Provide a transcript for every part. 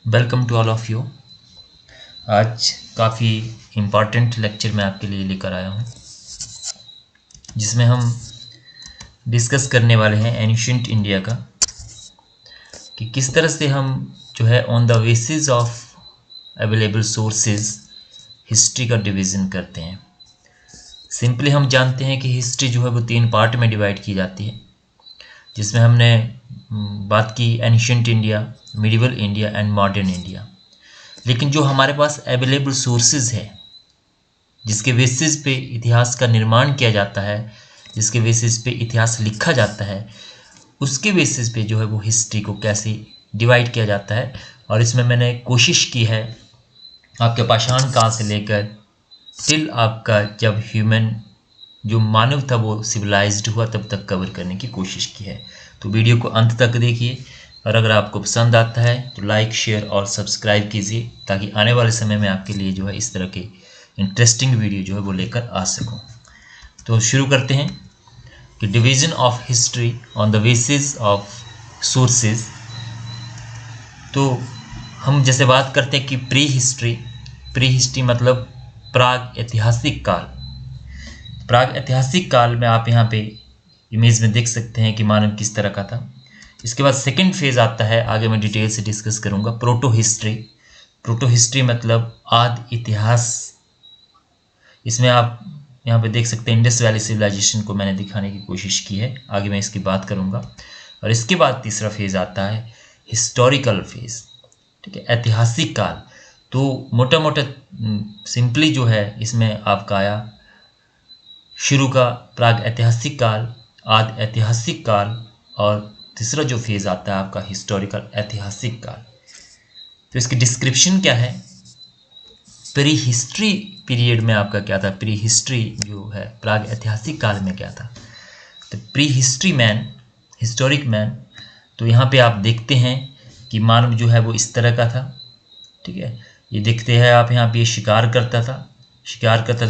Welcome to all of you. आज काफ़ी important lecture मैं आपके लिए लेकर आया हूँ, जिसमें हम डिस्कस करने वाले हैं एंशिएंट इंडिया का, कि किस तरह से हम जो है on the basis of available sources history का डिवीज़न करते हैं। सिंपली हम जानते हैं कि हिस्ट्री जो है वो 3 पार्ट में डिवाइड की जाती है, जिसमें हमने बात की ancient India, medieval India and modern India. लेकिन जो हमारे पास अवेलेबल सोर्सेज है, जिसके बेसिस पे इतिहास का निर्माण किया जाता है, जिसके बेसिस पे इतिहास लिखा जाता है, उसके बेसिस पे जो है वो हिस्ट्री को कैसे डिवाइड किया जाता है। और इसमें मैंने कोशिश की है आपके पाषाण काल से लेकर टिल आपका जब ह्यूमन जो मानव था वो सिविलाइज्ड हुआ तब तक कवर करने की कोशिश की है। तो वीडियो को अंत तक देखिए, और अगर आपको पसंद आता है तो लाइक, शेयर और सब्सक्राइब कीजिए, ताकि आने वाले समय में आपके लिए जो है इस तरह के इंटरेस्टिंग वीडियो जो है वो लेकर आ सकूं। तो शुरू करते हैं कि division of history on the basis of sources. तो हम जैसे बात करते हैं कि प्री हिस्ट्री मतलब प्राग ऐतिहासिक काल। प्राग ऐतिहासिक काल में आप यहाँ पे इमेज में देख सकते हैं कि मानव किस तरह का था। इसके बाद सेकंड फेज आता है, आगे मैं डिटेल से डिस्कस करूंगा, प्रोटो हिस्ट्री मतलब आदि इतिहास। इसमें आप यहाँ पे देख सकते हैं इंडस वैली सिविलाइजेशन को मैंने दिखाने की कोशिश की है, आगे मैं इसकी बात करूंगा। और इसके बाद तीसरा फेज आता है हिस्टोरिकल फेज, ठीक है, ऐतिहासिक काल। तो मोटा मोटा सिंपली जो है इसमें आपका आया शुरू का प्राग ऐतिहासिक काल, आदि ऐतिहासिक काल, और तीसरा जो फेज आता है आपका हिस्टोरिकल ऐतिहासिक काल। तो इसकी डिस्क्रिप्शन क्या है? प्री हिस्ट्री पीरियड में आपका क्या था, प्री हिस्ट्री जो है प्राग ऐतिहासिक काल में क्या था। तो pre history man, historic man, तो यहाँ पे आप देखते हैं कि मानव जो है वो इस तरह का था, ठीक है। ये देखते हैं आप, यहाँ पे शिकार करता था,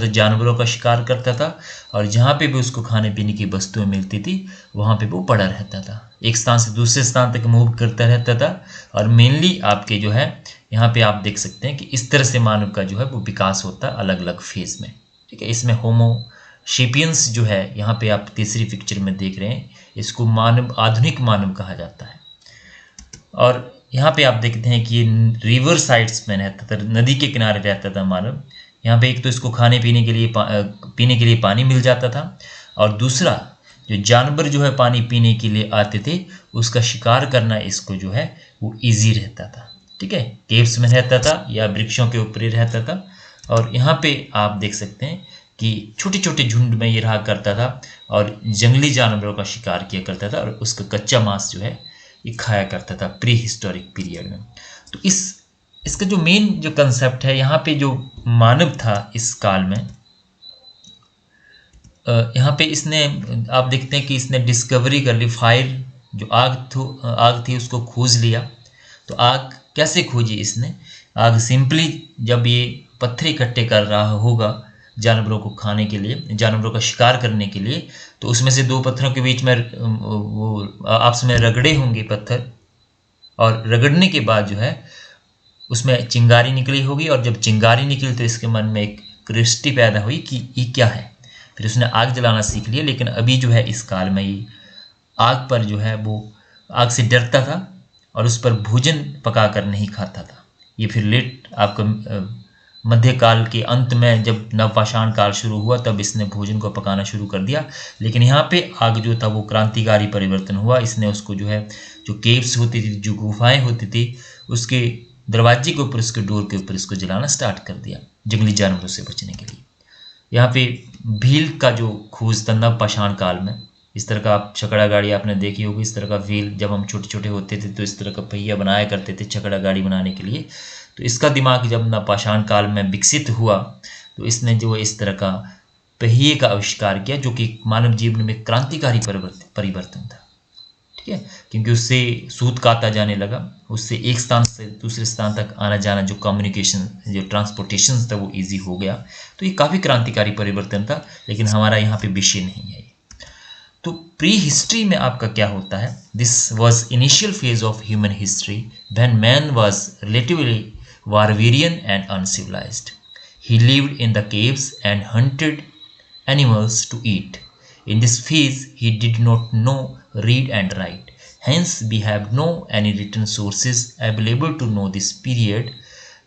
जानवरों का शिकार करता था, और जहाँ पे भी उसको खाने पीने की वस्तुएं मिलती थी वहाँ पे वो पड़ा रहता था, एक स्थान से दूसरे स्थान तक मूव करता रहता था। और मेनली आपके जो है यहाँ पे आप देख सकते हैं कि इस तरह से मानव का जो है वो विकास होता है अलग अलग फेज में, ठीक है। इसमें होमो शेपियंस जो है यहाँ पे आप तीसरी पिक्चर में देख रहे हैं, इसको मानव, आधुनिक मानव कहा जाता है। और यहाँ पे आप देखते हैं कि ये रिवर साइड्स में रहता था, नदी के किनारे रहता था मानव। यहाँ पे एक तो इसको खाने पीने के लिए पानी मिल जाता था, और दूसरा जो जानवर जो है पानी पीने के लिए आते थे उसका शिकार करना इसको जो है वो इजी रहता था, ठीक है। केव्स में रहता था या वृक्षों के ऊपर ही रहता था। और यहाँ पे आप देख सकते हैं कि छोटे छोटे झुंड में ये रहा करता था और जंगली जानवरों का शिकार किया करता था, और उसका कच्चा मांस जो है ये खाया करता था प्री हिस्टोरिक पीरियड में। तो इसका जो मेन जो कंसेप्ट है, यहाँ पे जो मानव था इस काल में, यहाँ पे इसने, आप देखते हैं कि इसने डिस्कवरी कर ली, फायर जो आग थी उसको खोज लिया। तो आग कैसे खोजी इसने? आग सिंपली जब ये पत्थर इकट्ठे कर रहा होगा जानवरों को खाने के लिए, जानवरों का शिकार करने के लिए, तो उसमें से 2 पत्थरों के बीच में वो आपस में रगड़े होंगे पत्थर, और रगड़ने के बाद जो है उसमें चिंगारी निकली होगी, और जब चिंगारी निकली तो इसके मन में एक क्यूरियोसिटी पैदा हुई कि ये क्या है। फिर उसने आग जलाना सीख लिया। लेकिन अभी जो है इस काल में ये आग पर जो है वो आग से डरता था और उस पर भोजन पका कर नहीं खाता था। ये फिर लेट आपका मध्यकाल के अंत में जब नवपाषाण काल शुरू हुआ तब इसने भोजन को पकाना शुरू कर दिया। लेकिन यहाँ पे आग जो था वो क्रांतिकारी परिवर्तन हुआ। इसने उसको जो है, जो केव्स होती थी, जो गुफाएं होती थी, उसके दरवाजे के ऊपर, उसके डोर के ऊपर इसको जलाना स्टार्ट कर दिया जंगली जानवरों से बचने के लिए। यहाँ पे भील का जो खोज था नवपाषाण काल में, इस तरह का आप छकड़ा गाड़ी आपने देखी होगी, इस तरह का व्हील, जब हम छोटे छोटे होते थे तो इस तरह का पहिया बनाया करते थे छकड़ा गाड़ी बनाने के लिए। तो इसका दिमाग जब नवपाषाण काल में विकसित हुआ तो इसने जो इस तरह का पहिए का आविष्कार किया, जो कि मानव जीवन में क्रांतिकारी परिवर्तन था, ठीक है। क्योंकि उससे सूत काता जाने लगा, उससे एक स्थान से दूसरे स्थान तक आना जाना, जो कम्युनिकेशन, जो ट्रांसपोर्टेशन था वो इजी हो गया। तो ये काफ़ी क्रांतिकारी परिवर्तन था, लेकिन हमारा यहाँ पे विषय नहीं है। तो प्री हिस्ट्री में आपका क्या होता है? This was initial phase of human history when man was relatively barbarian and uncivilised. He lived in the caves and hunted animals to eat. In this phase, he did not know read and write. Hence, we have no any written sources available to know this period.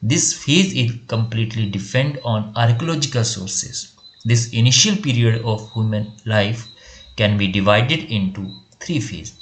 This phase is completely depend on archaeological sources. This initial period of human life can be divided into 3 phases.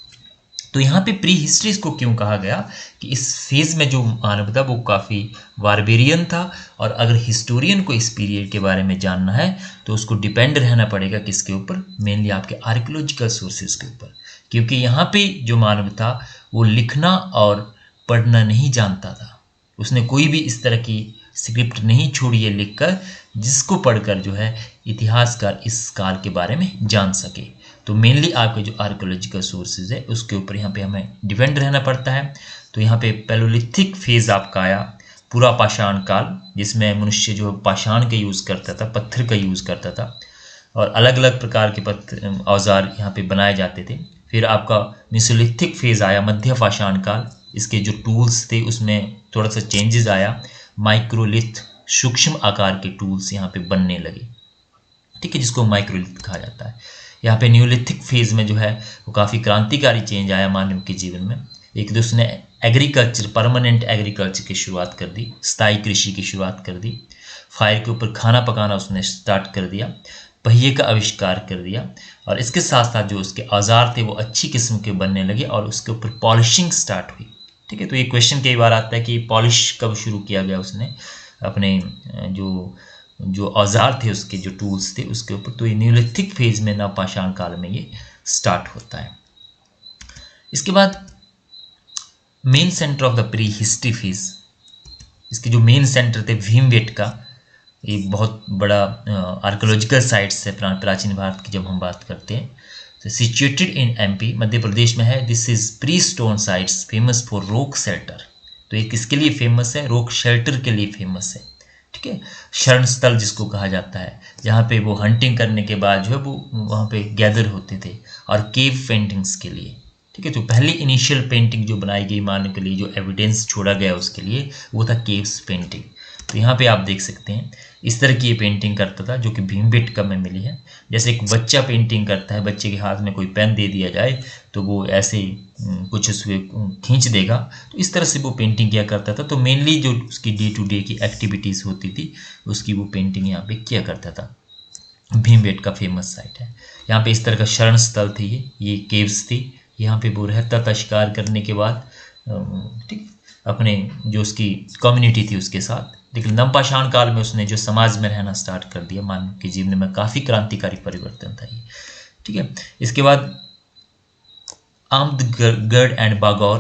तो यहाँ पे pre history इसको क्यों कहा गया कि इस phase में जो मानव था वो काफ़ी बारबेरियन था, और अगर हिस्टोरियन को इस पीरियड के बारे में जानना है तो उसको डिपेंड रहना पड़ेगा किसके ऊपर? मेनली आपके आर्कियोलॉजिकल सोर्सेज के ऊपर, क्योंकि यहाँ पे जो मानव था वो लिखना और पढ़ना नहीं जानता था. उसने कोई भी इस तरह की स्क्रिप्ट नहीं छोड़ी है लिखकर जिसको पढ़कर जो है इतिहासकार इस काल के बारे में जान सके. तो मेनली आपके जो आर्कियोलॉजिकल सोर्सेज है उसके ऊपर यहाँ पे हमें डिपेंड रहना पड़ता है. तो यहाँ पे पैलोलिथिक फेज आपका आया, पूरा पाषाण काल, जिसमें मनुष्य जो पाषाण का यूज़ करता था, पत्थर का यूज़ करता था, और अलग अलग प्रकार के औजार यहाँ पे बनाए जाते थे. फिर आपका मेसोलिथिक फेज आया, मध्य पाषाण काल. इसके जो टूल्स थे उसमें थोड़ा सा चेंजेस आया. माइक्रोलिथ, सूक्ष्म आकार के टूल्स यहाँ पे बनने लगे, ठीक है, जिसको माइक्रोलिथ कहा जाता है. यहाँ पे न्यूलिथिक फेज में जो है वो काफ़ी क्रांतिकारी चेंज आया मानव के जीवन में. एक तो उसने एग्रीकल्चर, परमानेंट एग्रीकल्चर की शुरुआत कर दी, स्थायी कृषि की शुरुआत कर दी. फायर के ऊपर खाना पकाना उसने स्टार्ट कर दिया, पहिए का आविष्कार कर दिया, और इसके साथ साथ जो उसके औजार थे वो अच्छी किस्म के बनने लगे और उसके ऊपर पॉलिशिंग स्टार्ट हुई. ठीक है, तो ये क्वेश्चन कई बार आता है कि पॉलिश कब शुरू किया गया उसने अपने जो औजार थे, उसके जो टूल्स थे उसके ऊपर. तो ये न्यूलिथिक फेज में, नवपाषाण काल में ये स्टार्ट होता है. इसके बाद main centre of the pre history phase, इसके जो मेन सेंटर थे भीमबेटका, ये बहुत बड़ा आर्कियोलॉजिकल साइट्स है प्राचीन भारत की जब हम बात करते हैं. तो situated in MP, Madhya Pradesh में है. This is pre stone sites famous for rock shelter. तो ये किसके लिए फेमस है? रॉक शेल्टर के लिए फेमस है. ठीक है, शरण स्थल जिसको कहा जाता है, जहाँ पे वो हंटिंग करने के बाद जो है वो वहाँ पे गैदर होते थे, और केव पेंटिंग्स के लिए. ठीक है, तो पहली इनिशियल पेंटिंग जो बनाई गई मानव के लिए, जो एविडेंस छोड़ा गया उसके लिए, वो था केव्स पेंटिंग. तो यहाँ पे आप देख सकते हैं इस तरह की ये पेंटिंग करता था जो कि भीमबेटका में मिली है. जैसे एक बच्चा पेंटिंग करता है, बच्चे के हाथ में कोई पेन दे दिया जाए तो वो ऐसे कुछ उसमें खींच देगा, तो इस तरह से वो पेंटिंग किया करता था. तो मेनली जो उसकी डे टू डे की एक्टिविटीज़ होती थी उसकी वो पेंटिंग यहाँ पे किया करता था. भीमबेटका फेमस साइट है. यहाँ पे इस तरह का शरण स्थल थी, ये केव्स थी. यहाँ पे वो रहता था शिकार करने के बाद, ठीक, अपने जो उसकी कम्युनिटी थी उसके साथ. लेकिन नवपाषाण काल में उसने जो समाज में रहना स्टार्ट कर दिया, मानव के जीवन में काफ़ी क्रांतिकारी परिवर्तन था ये. ठीक है, इसके बाद आमदगढ़ एंड बागौर,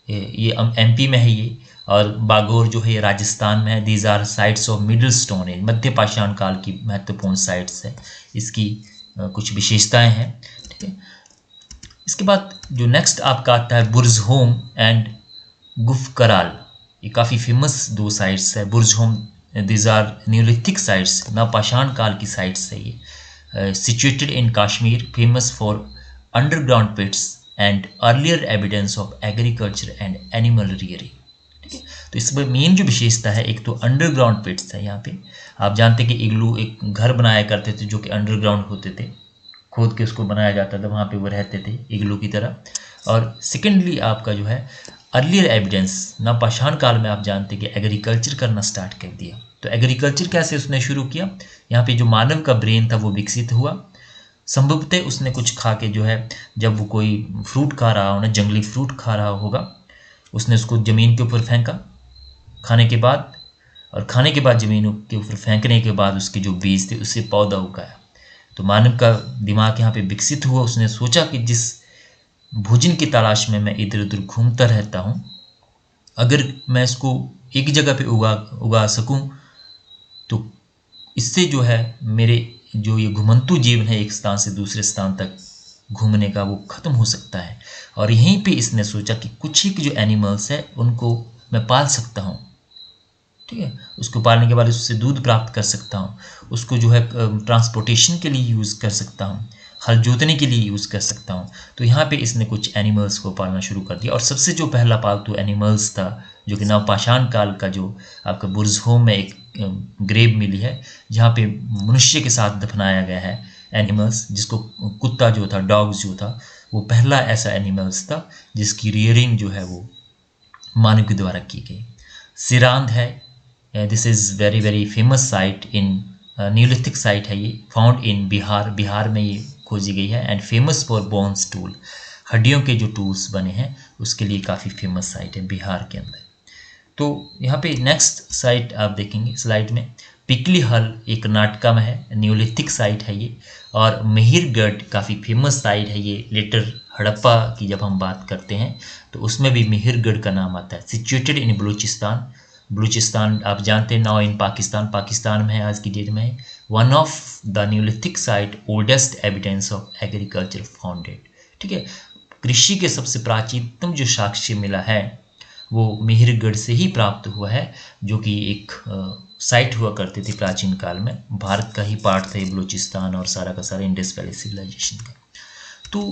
ये एमपी में है ये, और बागौर जो है ये राजस्थान में है. These are sites of middle stone age, मध्य पाषाण काल की महत्वपूर्ण साइट्स है. इसकी कुछ विशेषताएं हैं. ठीक है, इसके बाद जो नेक्स्ट आपका आता है बुर्जहोम एंड गुफकराल. ये काफ़ी फेमस 2 साइट्स है. Burzahom, these are neolithic sites, नवपाषाण काल की साइट्स है ये. Situated in Kashmir, famous for underground pits and earlier evidence of agriculture and animal rearing. ठीक है, तो इसमें मेन जो विशेषता है, एक तो अंडरग्राउंड पिट्स है. यहाँ पे आप जानते हैं कि इग्लू एक घर बनाया करते थे जो कि अंडरग्राउंड होते थे, खोद के उसको बनाया जाता था, वहाँ पे वो रहते थे इग्लू की तरह. और सेकेंडली आपका जो है अर्लियर एविडेंस, नवपाषाण काल में आप जानते हैं कि एग्रीकल्चर करना स्टार्ट कर दिया. तो एग्रीकल्चर कैसे उसने शुरू किया? यहाँ पे जो मानव का ब्रेन था वो विकसित हुआ. संभवतः उसने कुछ खा के जो है, जब वो कोई फ्रूट खा रहा हो ना, जंगली फ्रूट खा रहा होगा, उसने उसको ज़मीन के ऊपर फेंका खाने के बाद, और खाने के बाद ज़मीन के ऊपर फेंकने के बाद उसके जो बीज थे उससे पौधा उगाया. तो मानव का दिमाग यहाँ पे विकसित हुआ. उसने सोचा कि जिस भोजन की तलाश में मैं इधर उधर घूमता रहता हूँ, अगर मैं इसको एक जगह पे उगा सकूँ तो इससे जो है मेरे जो ये घुमंतु जीवन है एक स्थान से दूसरे स्थान तक घूमने का, वो ख़त्म हो सकता है. और यहीं पे इसने सोचा कि कुछ ही जो एनिमल्स है उनको मैं पाल सकता हूँ. ठीक है, उसको पालने के बाद उससे दूध प्राप्त कर सकता हूँ, उसको जो है ट्रांसपोर्टेशन के लिए यूज़ कर सकता हूँ, हल जोतने के लिए यूज़ कर सकता हूँ। तो यहाँ पे इसने कुछ एनिमल्स को पालना शुरू कर दिया और सबसे जो पहला पालतू एनिमल्स था जो कि नवपाषाण काल का जो आपका बुर्ज़होम में एक ग्रेव मिली है जहाँ पे मनुष्य के साथ दफनाया गया है एनिमल्स, जिसको कुत्ता जो था, डॉग्स जो था, वो पहला ऐसा एनिमल्स था जिसकी रियरिंग जो है वो मानव के द्वारा की गई। सिरांद है, this is very very famous site in Neolithic site है, ये फाउंड इन बिहार में ये खोजी गई है and famous for bones tool, हड्डियों के जो टूल्स बने हैं उसके लिए काफ़ी फेमस साइट है बिहार के अंदर। तो यहाँ पे नेक्स्ट साइट आप देखेंगे स्लाइड में, पिकली हल एक कर्नाटका में है, न्यूलिथिक साइट है ये, और मेहिरगढ़ काफ़ी फेमस साइट है ये। लेटर हड़प्पा की जब हम बात करते हैं तो उसमें भी मेहिरगढ़ का नाम आता है। सिचुएटेड इन बलूचिस्तान आप जानते हैं, नाउ इन पाकिस्तान में है, आज की डेट में है। One of the Neolithic site oldest evidence of agriculture founded, ठीक है। कृषि के सबसे प्राचीनतम जो साक्ष्य मिला है वो मेहिरगढ़ से ही प्राप्त हुआ है, जो कि एक साइट हुआ करती थी प्राचीन काल में, भारत का ही पार्ट था ये बलूचिस्तान और सारा का सारा इंडस वैली सिविलाइजेशन का। तो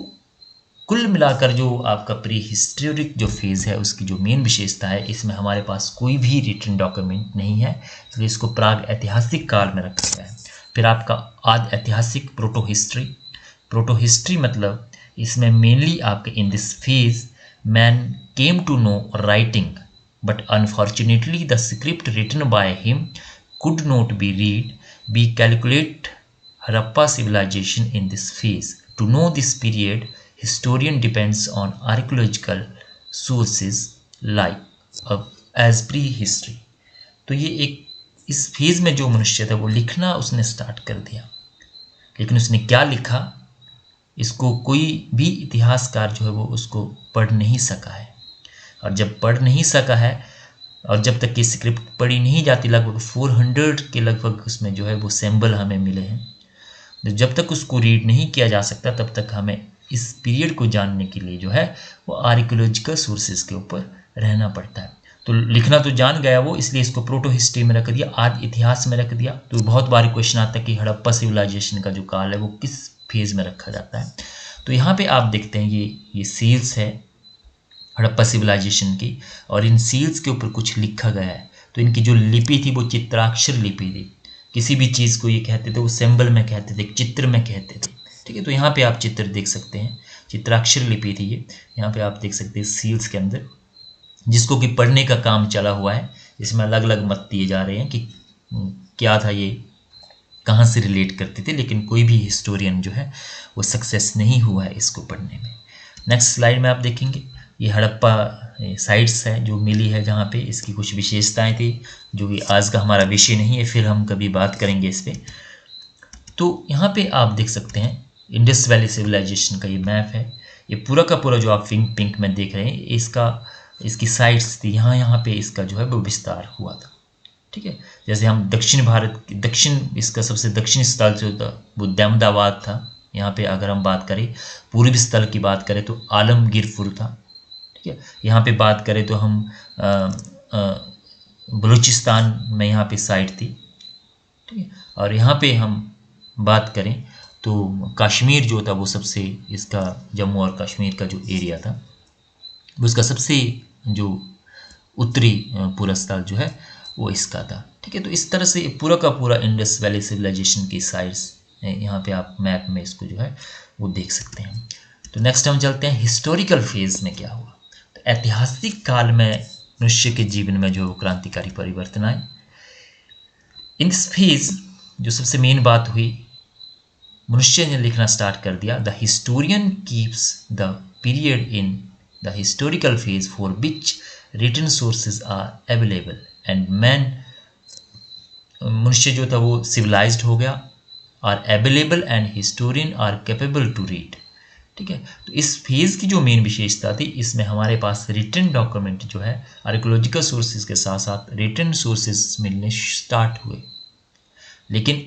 कुल मिलाकर जो आपका प्री हिस्टोरिक जो फेज़ है उसकी जो मेन विशेषता है, इसमें हमारे पास कोई भी रिटन डॉक्यूमेंट नहीं है, इसलिए इसको प्राग ऐतिहासिक काल में रखा गया है। फिर आपका आदि ऐतिहासिक प्रोटो हिस्ट्री मतलब इसमें मेनली आपके in this phase man came to know writing but unfortunately the script written by him could not be read. We calculate Harappa civilization in this phase. To know this period, historian depends on archaeological sources like as prehistory. तो ये एक इस phase में जो मनुष्य था वो लिखना उसने स्टार्ट कर दिया, लेकिन उसने क्या लिखा इसको कोई भी इतिहासकार जो है वो उसको पढ़ नहीं सका है। और जब पढ़ नहीं सका है और जब तक कि स्क्रिप्ट पढ़ी नहीं जाती, लगभग 400 के लगभग उसमें जो है वो सिंबल हमें मिले हैं, जब तक उसको रीड नहीं किया जा सकता तब तक हमें इस पीरियड को जानने के लिए जो है वो आर्कियोलॉजिकल सोर्सेज के ऊपर रहना पड़ता है। तो लिखना तो जान गया वो, इसलिए इसको प्रोटो हिस्ट्री में रख दिया, आदि इतिहास में रख दिया। तो बहुत बार क्वेश्चन आता है कि हड़प्पा सिविलाइजेशन का जो काल है वो किस फेज में रखा जाता है। तो यहाँ पे आप देखते हैं ये सील्स है हड़प्पा सिविलाइजेशन की, और इन सील्स के ऊपर कुछ लिखा गया है। तो इनकी जो लिपि थी वो चित्राक्षर लिपि थी, किसी भी चीज़ को ये कहते थे वो सिंबल में कहते थे, चित्र में कहते थे, ठीक है। तो यहाँ पे आप चित्र देख सकते हैं, चित्राक्षर लिपि थी ये, यहाँ पे आप देख सकते हैं सील्स के अंदर, जिसको कि पढ़ने का काम चला हुआ है। इसमें अलग अलग मत दिए जा रहे हैं कि क्या था ये, कहाँ से रिलेट करते थे, लेकिन कोई भी हिस्टोरियन जो है वो सक्सेस नहीं हुआ है इसको पढ़ने में। नेक्स्ट स्लाइड में आप देखेंगे ये हड़प्पा साइट्स है जो मिली है, जहाँ पे इसकी कुछ विशेषताएं थी जो कि आज का हमारा विषय नहीं है, फिर हम कभी बात करेंगे इस पर। तो यहाँ पे आप देख सकते हैं इंडस वैली सिविलाइजेशन का ये मैप है। ये पूरा का पूरा जो आप पिंक में देख रहे हैं इसकी साइट्स थी, यहाँ पे इसका जो है वो विस्तार हुआ था, ठीक है। जैसे हम इसका सबसे दक्षिण स्थल जो था वो अहमदाबाद था। यहाँ पे अगर हम बात करें पूर्वी स्थल की बात करें तो आलमगीरपुर था, ठीक है। यहाँ पे बात करें तो हम बलूचिस्तान में यहाँ पे साइट थी, ठीक है। और यहाँ पे हम बात करें तो कश्मीर जो था वो सबसे, इसका जम्मू और कश्मीर का जो एरिया था वो इसका सबसे जो उत्तरी पूरा स्थल जो है वो इसका था, ठीक है। तो इस तरह से पूरा का पूरा इंडस वैली सिविलाइजेशन की साइट्स यहाँ पे आप मैप में इसको जो है वो देख सकते हैं। तो नेक्स्ट हम चलते हैं हिस्टोरिकल फेज में क्या हुआ। तो ऐतिहासिक काल में मनुष्य के जीवन में जो क्रांतिकारी परिवर्तन आए। इन दिस फेज जो सबसे मेन बात हुई, मनुष्य ने लिखना स्टार्ट कर दिया। The historian keeps the period in the historical phase for which written sources are available and man, मनुष्य जो था वो सिविलाइज्ड हो गया, are available and historian are capable to read, ठीक है। तो इस फेज की जो मेन विशेषता थी, इसमें हमारे पास रिटन डॉक्यूमेंट जो है आर्कियोलॉजिकल सोर्सेज के साथ साथ रिटन सोर्सेज मिलने स्टार्ट हुए। लेकिन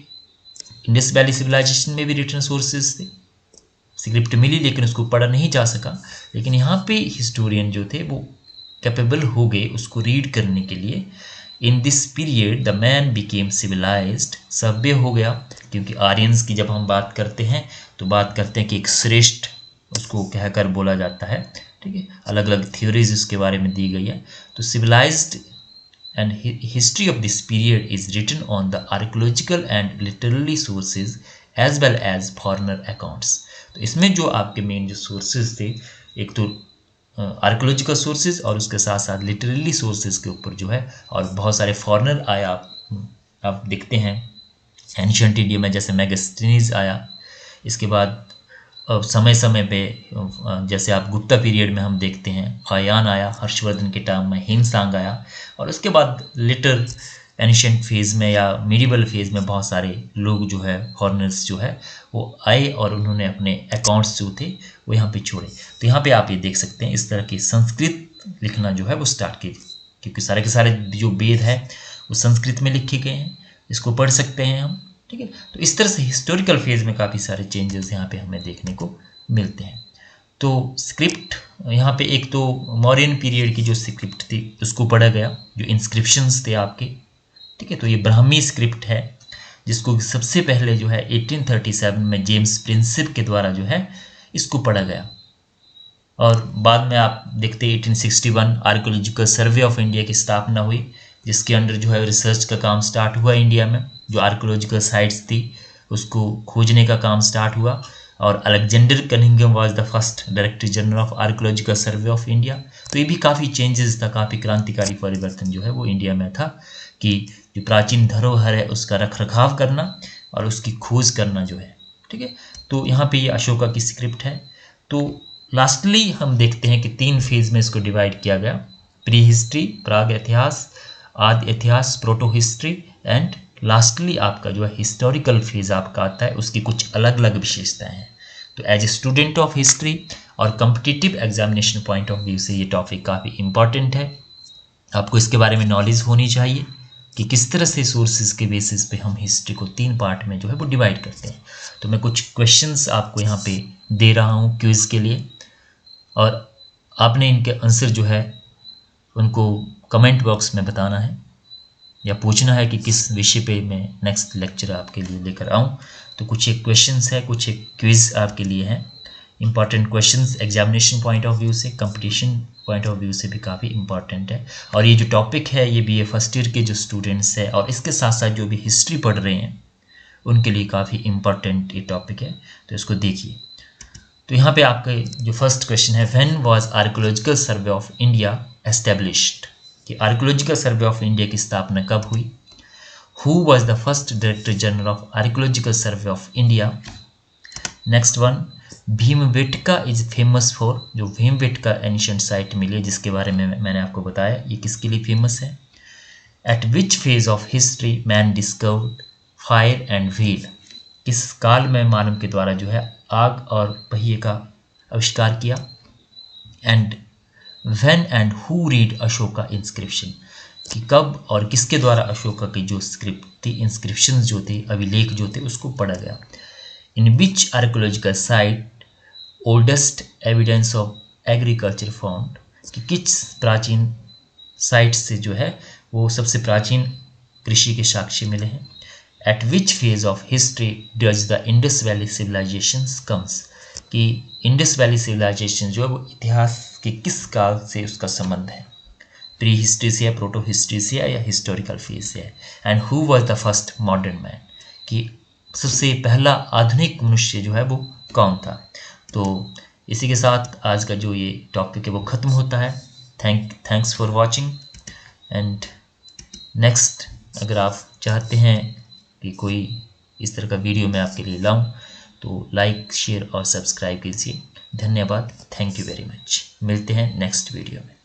इंडस वैली सिविलाइजेशन में भी रिटन सोर्सेज थे, स्क्रिप्ट मिली लेकिन उसको पढ़ा नहीं जा सका। लेकिन यहाँ पे हिस्टोरियन जो थे वो कैपेबल हो गए उसको रीड करने के लिए। In this period the man became civilised, सभ्य हो गया, क्योंकि आर्यंस की जब हम बात करते हैं तो बात करते हैं कि एक श्रेष्ठ उसको कहकर बोला जाता है, ठीक है। अलग अलग थ्योरीज उसके बारे में दी गई है। तो civilised and history of this period is written on the archaeological and literary sources as well as foreigner accounts। तो इसमें जो आपके मेन जो सोर्सेज थे, एक तो आर्कोलॉजिकल सोर्सेज और उसके साथ साथ लिटरली सोर्सेज के ऊपर जो है, और बहुत सारे फॉरेनर आया, आप देखते हैं एंशिएंट इंडिया में जैसे मैगस्थनीज आया, इसके बाद समय समय पे जैसे आप गुप्ता पीरियड में हम देखते हैं हायान आया, हर्षवर्धन के टाइम में हिमसांग आया, और उसके बाद लेटर एंशिएंट फेज़ में या मिडिवल फेज़ में बहुत सारे लोग जो है फॉरेनर्स जो है वो आए और उन्होंने अपने अकाउंट्स जो थे वो यहाँ पे छोड़े। तो यहाँ पे आप ये देख सकते हैं इस तरह की संस्कृत लिखना जो है वो स्टार्ट की, क्योंकि सारे के सारे जो वेद है वो संस्कृत में लिखे गए हैं, इसको पढ़ सकते हैं हम, ठीक है। तो इस तरह से हिस्टोरिकल फेज में काफ़ी सारे चेंजेस यहाँ पे हमें देखने को मिलते हैं। तो स्क्रिप्ट यहाँ पे एक तो मौर्यन पीरियड की जो स्क्रिप्ट थी उसको पढ़ा गया, जो इंस्क्रिप्शंस थे आपके, ठीक है। तो ये ब्राह्मी स्क्रिप्ट है जिसको सबसे पहले जो है 1837 में जेम्स प्रिंसिप के द्वारा जो है इसको पढ़ा गया, और बाद में आप देखते 1861 आर्कोलॉजिकल सर्वे ऑफ इंडिया की स्थापना हुई, जिसके अंडर जो है रिसर्च का काम स्टार्ट हुआ इंडिया में, जो आर्कोलॉजिकल साइट्स थी उसको खोजने का काम स्टार्ट हुआ, और Alexander Cunningham was the first director general of archaeological survey of India. तो ये भी काफ़ी चेंजेस था, काफ़ी क्रांतिकारी परिवर्तन जो है वो इंडिया में था, कि जो प्राचीन धरोहर है उसका रख रखाव करना और उसकी खोज करना जो है, ठीक है। तो यहाँ पे ये अशोका की स्क्रिप्ट है। तो लास्टली हम देखते हैं कि 3 फेज में इसको डिवाइड किया गया, प्री हिस्ट्री प्राग इतिहास, आदि इतिहास प्रोटो हिस्ट्री, एंड लास्टली आपका जो है हिस्टोरिकल फेज आपका आता है, उसकी कुछ अलग अलग विशेषताएं हैं। तो as a student of history और competitive examination point of view से ये टॉपिक काफ़ी इंपॉर्टेंट है, आपको इसके बारे में नॉलेज होनी चाहिए कि किस तरह से सोर्सेज के बेसिस पे हम हिस्ट्री को 3 पार्ट में जो है वो डिवाइड करते हैं। तो मैं कुछ क्वेश्चंस आपको यहाँ पे दे रहा हूँ क्विज़ के लिए, और आपने इनके आंसर जो है उनको कमेंट बॉक्स में बताना है या पूछना है कि किस विषय पे मैं नेक्स्ट लेक्चर आपके लिए लेकर आऊँ। तो कुछ एक क्वेश्चंस है, कुछ एक क्विज़ आपके लिए हैं, important questions examination point of view से, कंपटीशन पॉइंट ऑफ व्यू से भी काफ़ी इंपॉर्टेंट है। और ये जो टॉपिक है ये BA फर्स्ट ईयर के जो स्टूडेंट्स हैं और इसके साथ साथ जो भी हिस्ट्री पढ़ रहे हैं उनके लिए काफ़ी इंपॉर्टेंट ये टॉपिक है, तो इसको देखिए। तो यहाँ पे आपका जो फर्स्ट क्वेश्चन है, when was archaeological survey of India established, कि आर्कोलॉजिकल सर्वे ऑफ इंडिया की स्थापना कब हुई। Who was the first director general of archaeological survey of India. Next one, Bhimbetka is famous for, जो भीमबेटका एंशिएंट साइट मिली है जिसके बारे में मैंने आपको बताया ये किसके लिए फेमस है। Eight which phase of history man discovered fire and wheel, किस काल में मानव के द्वारा जो है आग और पहिए का आविष्कार किया। And when and who read Ashoka inscription, कि कब और किसके द्वारा अशोका की जो स्क्रिप्ट थी, इंस्क्रिप्शन जो थे, अभिलेख जो थे उसको पढ़ा गया। In which archaeological site oldest evidence of agriculture found, कि किस प्राचीन साइट से जो है वो सबसे प्राचीन कृषि के साक्ष्य मिले हैं। At which phase of history does the Indus valley civilisation comes, कि इंडस वैली सिविलाइजेशन जो है वो इतिहास के किस काल से उसका संबंध है, प्री हिस्ट्री से या प्रोटो हिस्ट्री से या हिस्टोरिकल फेज से है। And who was the first modern man, कि सबसे पहला आधुनिक मनुष्य जो है वो कौन था। तो इसी के साथ आज का जो ये टॉपिक है वो ख़त्म होता है। Thanks for watching, and next अगर आप चाहते हैं कि कोई इस तरह का वीडियो मैं आपके लिए लाऊं तो लाइक शेयर और सब्सक्राइब कीजिए। धन्यवाद, थैंक यू वेरी मच। मिलते हैं नेक्स्ट वीडियो में।